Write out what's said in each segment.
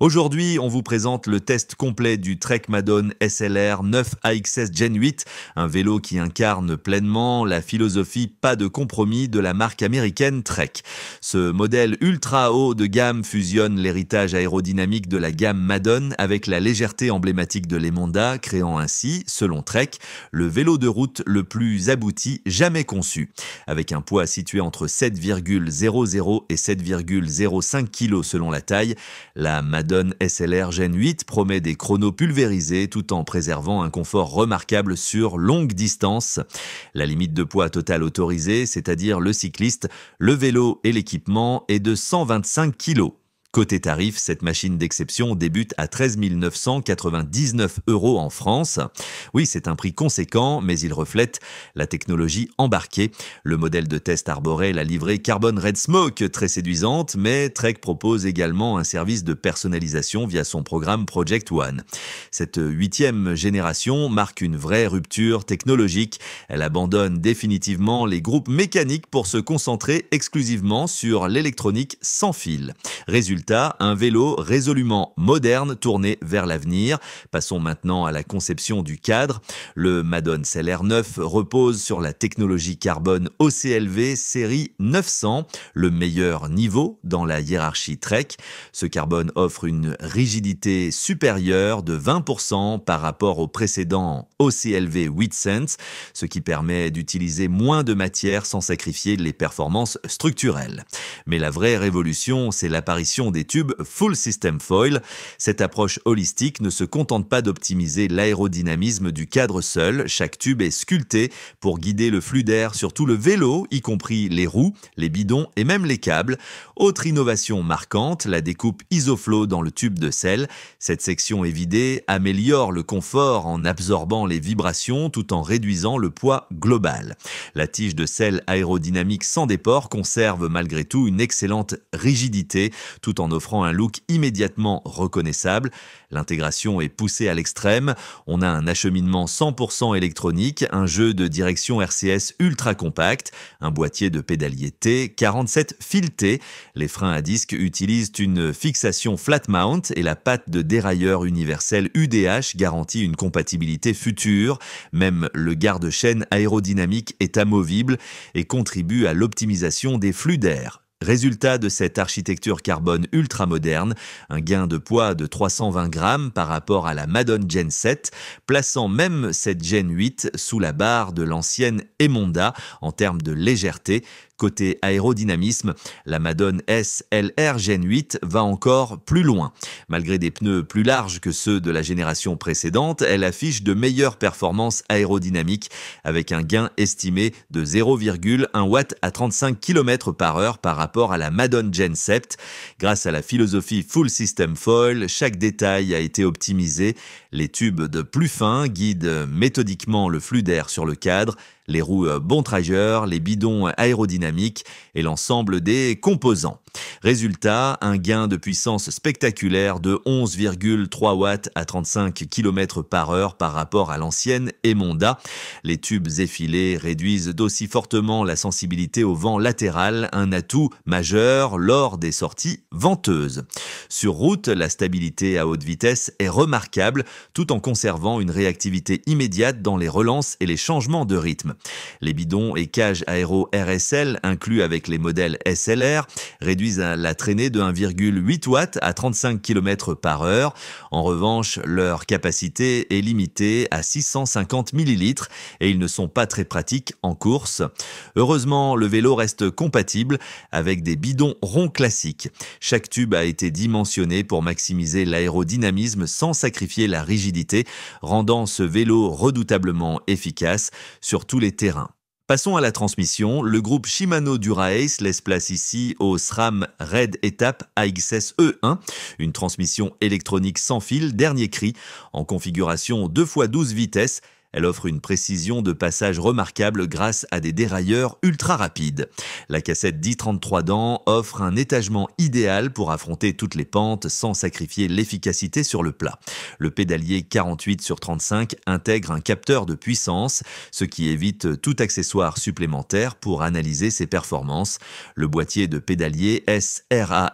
Aujourd'hui, on vous présente le test complet du Trek Madon SLR 9 AXS Gen 8, un vélo qui incarne pleinement la philosophie pas de compromis de la marque américaine Trek. Ce modèle ultra haut de gamme fusionne l'héritage aérodynamique de la gamme Madon avec la légèreté emblématique de l'Emonda, créant ainsi, selon Trek, le vélo de route le plus abouti jamais conçu. Avec un poids situé entre 7,00 et 7,05 kg selon la taille, la Madon SLR Gen 8 promet des chronos pulvérisés tout en préservant un confort remarquable sur longue distance. La limite de poids totale autorisée, c'est-à-dire le cycliste, le vélo et l'équipement, est de 125 kg. Côté tarif, cette machine d'exception débute à 13 999 € en France. Oui, c'est un prix conséquent, mais il reflète la technologie embarquée. Le modèle de test arborait la livrée Carbon Red Smoke, très séduisante, mais Trek propose également un service de personnalisation via son programme Project One. Cette 8e génération marque une vraie rupture technologique. Elle abandonne définitivement les groupes mécaniques pour se concentrer exclusivement sur l'électronique sans fil. Résultat, un vélo résolument moderne tourné vers l'avenir. Passons maintenant à la conception du cadre. Le Madon SLR 9 repose sur la technologie carbone OCLV série 900, le meilleur niveau dans la hiérarchie Trek. Ce carbone offre une rigidité supérieure de 20% par rapport au précédent OCLV 8sense, ce qui permet d'utiliser moins de matière sans sacrifier les performances structurelles. Mais la vraie révolution, c'est l'apparition des tubes Full System Foil. Cette approche holistique ne se contente pas d'optimiser l'aérodynamisme du cadre seul. Chaque tube est sculpté pour guider le flux d'air sur tout le vélo, y compris les roues, les bidons et même les câbles. Autre innovation marquante, la découpe Isoflow dans le tube de selle. Cette section évidée améliore le confort en absorbant les vibrations tout en réduisant le poids global. La tige de selle aérodynamique sans déport conserve malgré tout une excellente rigidité tout en offrant un look immédiatement reconnaissable. L'intégration est poussée à l'extrême. On a un acheminement 100% électronique, un jeu de direction RCS ultra compact, un boîtier de pédalier T, 47 fils T. Les freins à disque utilisent une fixation flat mount et la patte de dérailleur universel UDH garantit une compatibilité future. Même le garde-chaîne aérodynamique est amovible et contribue à l'optimisation des flux d'air. Résultat de cette architecture carbone ultra moderne, un gain de poids de 320 grammes par rapport à la Madon Gen 7, plaçant même cette Gen 8 sous la barre de l'ancienne Emonda en termes de légèreté. Côté aérodynamisme, la Madon SLR Gen 8 va encore plus loin. Malgré des pneus plus larges que ceux de la génération précédente, elle affiche de meilleures performances aérodynamiques avec un gain estimé de 0,1 watts à 35 km/h par rapport à la Madon Gen 7. Grâce à la philosophie Full System Foil, chaque détail a été optimisé. Les tubes de plus fins guident méthodiquement le flux d'air sur le cadre, les roues Bontrager, les bidons aérodynamiques et l'ensemble des composants. Résultat, un gain de puissance spectaculaire de 11,3 watts à 35 km/h par rapport à l'ancienne Emonda. Les tubes effilés réduisent d'aussi fortement la sensibilité au vent latéral, un atout majeur lors des sorties venteuses. Sur route, la stabilité à haute vitesse est remarquable tout en conservant une réactivité immédiate dans les relances et les changements de rythme. Les bidons et cages aéro RSL inclus avec les modèles SLR réduisent la traînée de 1,8 watts à 35 km/h. En revanche, leur capacité est limitée à 650 ml et ils ne sont pas très pratiques en course. Heureusement, le vélo reste compatible avec des bidons ronds classiques. Chaque tube a été dimensionné pour maximiser l'aérodynamisme sans sacrifier la rigidité, rendant ce vélo redoutablement efficace sur tous les terrains. Passons à la transmission. Le groupe Shimano Dura-Ace laisse place ici au SRAM Red Étape AXS E1, une transmission électronique sans fil dernier cri en configuration 2x12 vitesses Elle offre une précision de passage remarquable grâce à des dérailleurs ultra rapides. La cassette 10-33 dents offre un étagement idéal pour affronter toutes les pentes sans sacrifier l'efficacité sur le plat. Le pédalier 48/35 intègre un capteur de puissance, ce qui évite tout accessoire supplémentaire pour analyser ses performances. Le boîtier de pédalier SRAM-DU-BT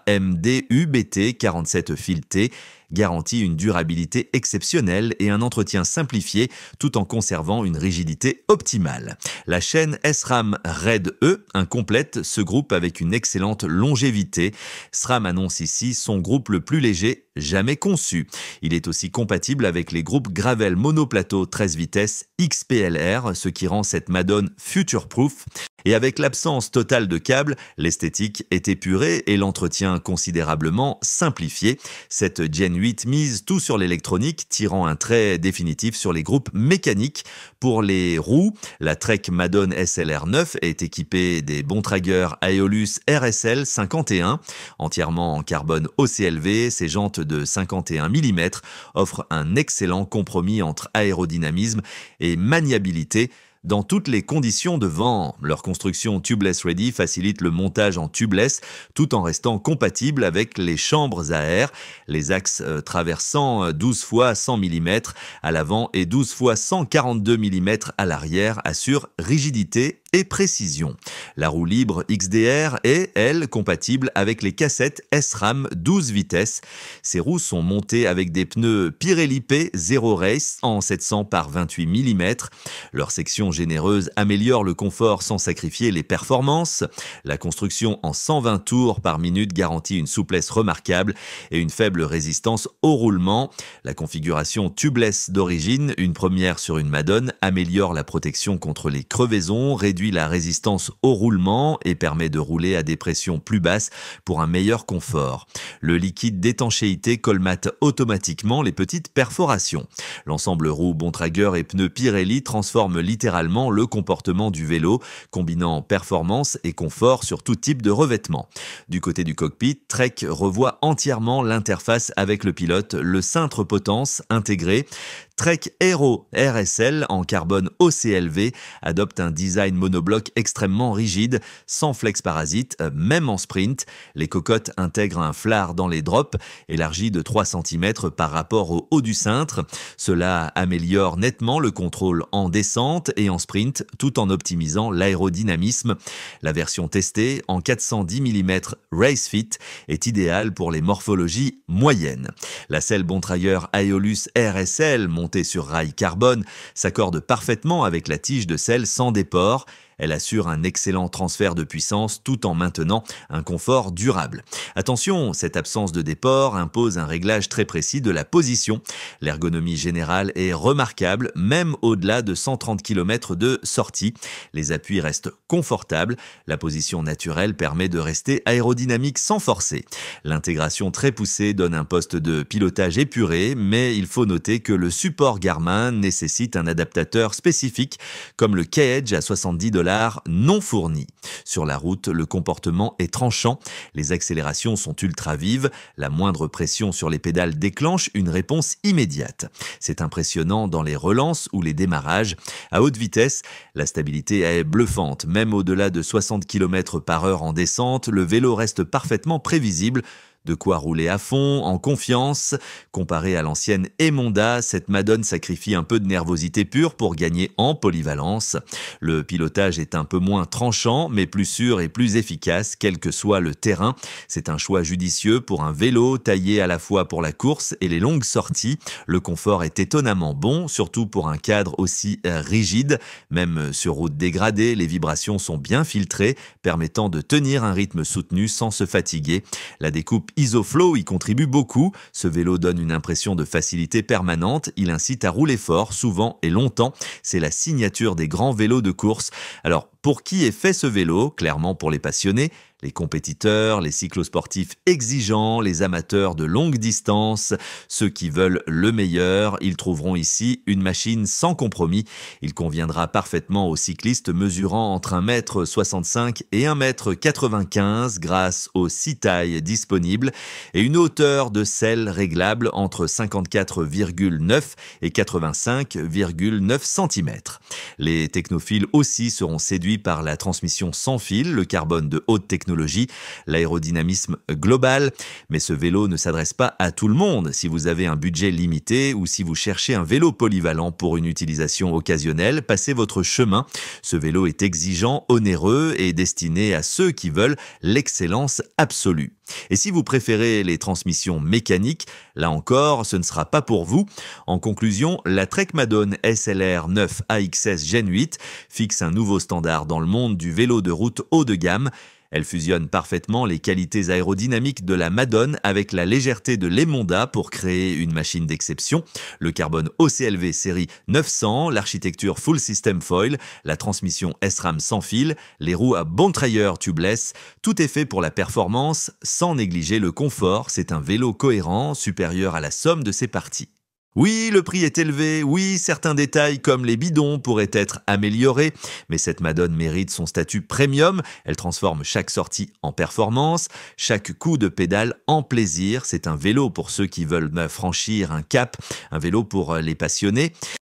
47 fil T garantit une durabilité exceptionnelle et un entretien simplifié tout en conservant une rigidité optimale. La chaîne SRAM RAID-E incomplète ce groupe avec une excellente longévité. SRAM annonce ici son groupe le plus léger jamais conçu. Il est aussi compatible avec les groupes Gravel monoplateau 13 vitesses XPLR, ce qui rend cette Madone future-proof. Et avec l'absence totale de câbles, l'esthétique est épurée et l'entretien considérablement simplifié. Cette Gen 8 mise tout sur l'électronique, tirant un trait définitif sur les groupes mécaniques. Pour les roues, la Trek Madone SLR 9 est équipée des Bontrager Aeolus RSL 51. Entièrement en carbone OCLV, ces jantes de 51 mm offrent un excellent compromis entre aérodynamisme et maniabilité dans toutes les conditions de vent. Leur construction Tubeless Ready facilite le montage en tubeless tout en restant compatible avec les chambres à air. Les axes traversant 12 x 100 mm à l'avant et 12 x 142 mm à l'arrière assurent rigidité et précision. La roue libre XDR est, elle, compatible avec les cassettes SRAM 12 vitesses. Ces roues sont montées avec des pneus Pirelli P Zero Race en 700 par 28 mm. Leur section généreuse améliore le confort sans sacrifier les performances. La construction en 120 tours par minute garantit une souplesse remarquable et une faible résistance au roulement. La configuration tubeless d'origine, une première sur une Madone, améliore la protection contre les crevaisons, réduit la résistance au roulement et permet de rouler à des pressions plus basses pour un meilleur confort. Le liquide d'étanchéité colmate automatiquement les petites perforations. L'ensemble roue Bontrager et pneus Pirelli transforme littéralement le comportement du vélo, combinant performance et confort sur tout type de revêtement. Du côté du cockpit, Trek revoit entièrement l'interface avec le pilote, le cintre potence intégré. Trek Aero RSL en carbone OCLV adopte un design monobloc extrêmement rigide, sans flex parasite, même en sprint. Les cocottes intègrent un flare dans les drops, élargi de 3 cm par rapport au haut du cintre. Cela améliore nettement le contrôle en descente et en sprint, tout en optimisant l'aérodynamisme. La version testée en 410 mm Race Fit est idéale pour les morphologies moyennes. La selle Bontrager Aeolus RSL montée sur rail carbone s'accorde parfaitement avec la tige de selle sans déport. Elle assure un excellent transfert de puissance tout en maintenant un confort durable. Attention, cette absence de déport impose un réglage très précis de la position. L'ergonomie générale est remarquable, même au-delà de 130 km de sortie. Les appuis restent confortables. La position naturelle permet de rester aérodynamique sans forcer. L'intégration très poussée donne un poste de pilotage épuré, mais il faut noter que le support Garmin nécessite un adaptateur spécifique, comme le K-Edge à $70 non fourni. Sur la route, le comportement est tranchant, les accélérations sont ultra vives, la moindre pression sur les pédales déclenche une réponse immédiate. C'est impressionnant dans les relances ou les démarrages. À haute vitesse, la stabilité est bluffante, même au-delà de 60 km/h en descente, le vélo reste parfaitement prévisible. De quoi rouler à fond, en confiance. Comparé à l'ancienne Emonda, cette Madone sacrifie un peu de nervosité pure pour gagner en polyvalence. Le pilotage est un peu moins tranchant, mais plus sûr et plus efficace, quel que soit le terrain. C'est un choix judicieux pour un vélo taillé à la fois pour la course et les longues sorties. Le confort est étonnamment bon, surtout pour un cadre aussi rigide. Même sur route dégradée, les vibrations sont bien filtrées, permettant de tenir un rythme soutenu sans se fatiguer. La découpe Isoflow y contribue beaucoup. Ce vélo donne une impression de facilité permanente. Il incite à rouler fort, souvent et longtemps. C'est la signature des grands vélos de course. Alors, pour qui est fait ce vélo? Clairement pour les passionnés. Les compétiteurs, les cyclosportifs exigeants, les amateurs de longue distance, ceux qui veulent le meilleur, ils trouveront ici une machine sans compromis. Il conviendra parfaitement aux cyclistes mesurant entre 1,65 m et 1,95 m grâce aux 6 tailles disponibles et une hauteur de selle réglable entre 54,9 et 85,9 cm. Les technophiles aussi seront séduits par la transmission sans fil, le carbone de haute technologie, l'aérodynamisme global. Mais ce vélo ne s'adresse pas à tout le monde. Si vous avez un budget limité ou si vous cherchez un vélo polyvalent pour une utilisation occasionnelle, passez votre chemin. Ce vélo est exigeant, onéreux et destiné à ceux qui veulent l'excellence absolue. Et si vous préférez les transmissions mécaniques, là encore, ce ne sera pas pour vous. En conclusion, la Trek Madone SLR 9 AXS Gen 8 fixe un nouveau standard dans le monde du vélo de route haut de gamme. Elle fusionne parfaitement les qualités aérodynamiques de la Madone avec la légèreté de l'Emonda pour créer une machine d'exception. Le carbone OCLV série 900, l'architecture Full System Foil, la transmission SRAM sans fil, les roues à Bontrayer tubeless, tout est fait pour la performance sans négliger le confort. C'est un vélo cohérent, supérieur à la somme de ses parties. Oui, le prix est élevé, oui, certains détails comme les bidons pourraient être améliorés, mais cette Madone mérite son statut premium, elle transforme chaque sortie en performance, chaque coup de pédale en plaisir, c'est un vélo pour ceux qui veulent franchir un cap, un vélo pour les passionnés.